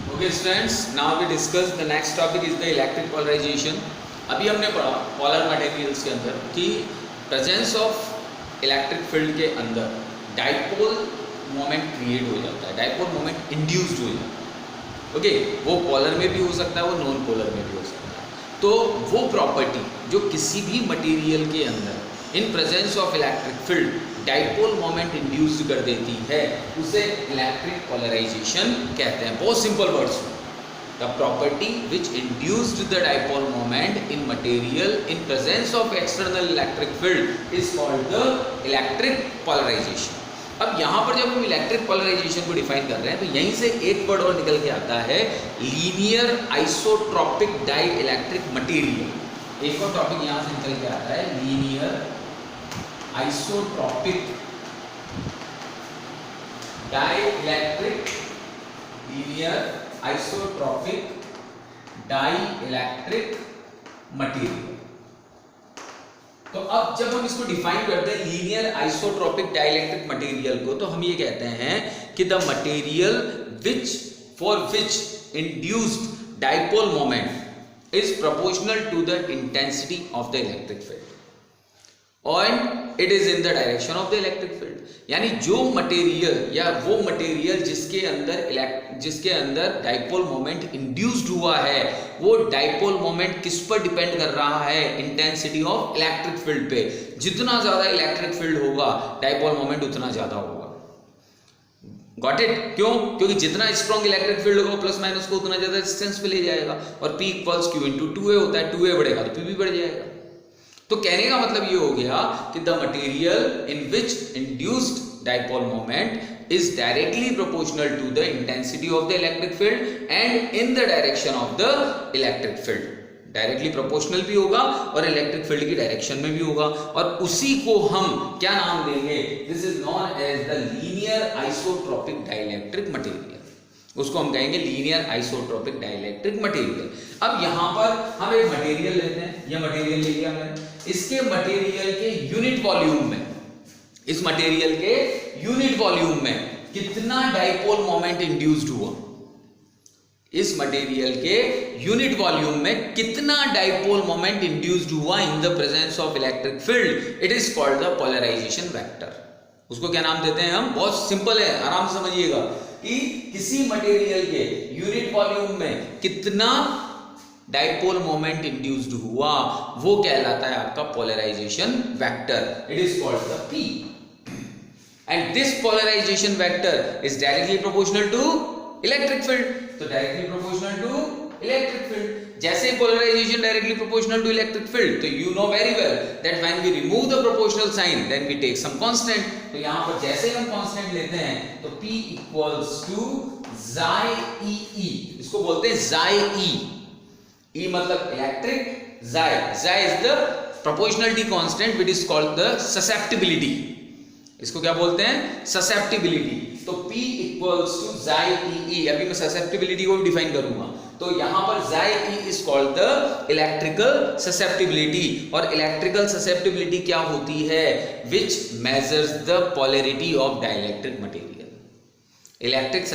Okay students, now we discuss the next topic is the electric polarization. अभी हमने पढ़ा polar materials के अंदर कि प्रेजेंस ऑफ इलेक्ट्रिक फील्ड के अंदर डाइपोल मोमेंट क्रिएट हो जाता है, डाइपोल मोमेंट इंड्यूस्ड हो जाता है। ओके, वो पोलर में भी हो सकता है, वो नॉन पोलर में भी हो सकता है। तो वो प्रॉपर्टी जो किसी भी मटेरियल के अंदर in presence of electric field dipole moment induced कर देती है, उसे इलेक्ट्रिक पोलराइजेशन कहते हैं। बहुत सिंपल वर्ड्स में, the property which induced the dipole moment in material in presence of external electric field is called the electric polarisation. अब यहाँ पर जब हम इलेक्ट्रिक पोलराइजेशन को डिफाइन कर रहे हैं तो यहीं से एक वर्ड और निकल के आता है, linear isotropic dielectric material. एक और टॉपिक यहाँ से निकल के आता है, linear isotropic dielectric, linear isotropic dielectric material. तो अब जब हम इसको डिफाइन करते हैं लीनियर आइसोट्रोपिक डाइइलेक्ट्रिक मटेरियल को, तो हम ये कहते हैं कि the material which for which induced dipole moment is proportional to the intensity of the electric field and it is in the direction of the electric field। यानी जो material या वो मटेरियल जिसके अंदर डाइपोल मोमेंट इंड्यूस्ड हुआ है, वो dipole moment किस पर डिपेंड कर रहा है? इंटेंसिटी ऑफ इलेक्ट्रिक फील्ड पे। जितना ज्यादा इलेक्ट्रिक फील्ड होगा डाइपोल मोमेंट उतना ज्यादा होगा। Got it? क्यों? क्योंकि जितना स्ट्रॉन्ग इलेक्ट्रिक फील्ड होगा प्लस माइनस को उतना ज्यादा डिस्टेंस पे ले जाएगा, और P equals Q into 2A होता है। 2A बढ़ेगा तो P भी बढ़ जाएगा। तो कहने का मतलब ये हो गया कि the material in which induced dipole moment is directly proportional to the intensity of the electric field and in the direction of the electric field. Directly proportional भी होगा और इलेक्ट्रिक फील्ड की डायरेक्शन में भी होगा, और उसी को हम क्या नाम देंगे? This is known as the linear isotropic dielectric material. उसको हम कहेंगे लीनियर आइसोट्रोपिक डाइइलेक्ट्रिक मटेरियल। अब यहां पर हम एक मटेरियल लेते हैं, यह मटेरियल ले लिया हमने, इसके मटेरियल के यूनिट वॉल्यूम में, इस मटेरियल के यूनिट वॉल्यूम में कितना डाइपोल मोमेंट इंड्यूस्ड हुआ? इस मटेरियल के यूनिट वॉल्यूम में कितना डाइपोल मोमेंट इंड्यूस्ड हुआ in the presence of electric field, it is called the polarisation vector. उसको क्या नाम देते हैं हम? बहुत सिंपल है, आराम से समझिएगा कि किसी मटेरियल के यूनिट वॉल्यूम में कितना डाइपोल मोमेंट इंड्यूस्ड हुआ, वो कहलाता है आपका polarisation vector. It is called the P, and this polarisation vector is directly proportional to electric field. तो directly proportional to electric field. जैसे polarisation directly proportional to electric field, तो you know very well that when we remove the proportional sign then we take some constant. तो यहां पर जैसे हम constant लेते हैं तो P equals to xi e, इसको बोलते हैं xi e। E मतलब electric, xi is the proportionality constant which is called the susceptibility. इसको क्या बोलते हैं? ससेप्टिबिलिटी। तो P equals to xi e। अभी मैं ससेप्टिबिलिटी को भी डिफाइन करूंगा। तो यहां पर xi e is called the electrical susceptibility. और इलेक्ट्रिकल ससेप्टिबिलिटी क्या होती है? विच measures the polarity of dielectric material. Electric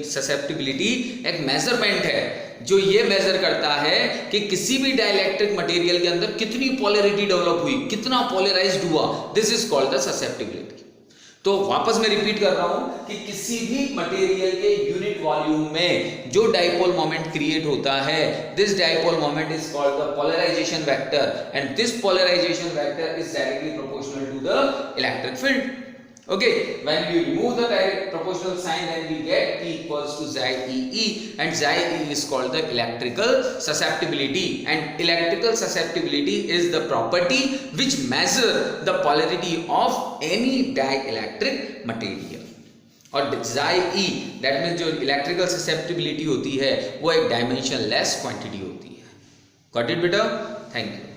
susceptibility एक मेजरमेंट है जो ये मेजर करता है कि किसी भी डाइइलेक्ट्रिक मटेरियल के अंदर कितनी पोलैरिटी डेवलप हुई, कितना पोलराइज्ड हुआ। This is called the susceptibility. तो वापस मैं रिपीट कर रहा हूं कि किसी भी मटेरियल के यूनिट वॉल्यूम में जो डाइपोल मोमेंट क्रिएट होता है, this dipole moment is called the polarisation vector, and this polarisation vector is directly proportional to the electric field. Okay, when we remove the direct proportional sign, then we get P equals to xi e, and xi e is called the electrical susceptibility, and electrical susceptibility is the property which measure the polarity of any dielectric material। और xi e that means जो electrical susceptibility होती है वो एक dimensionless quantity होती है। Got it बेटा? Thank you।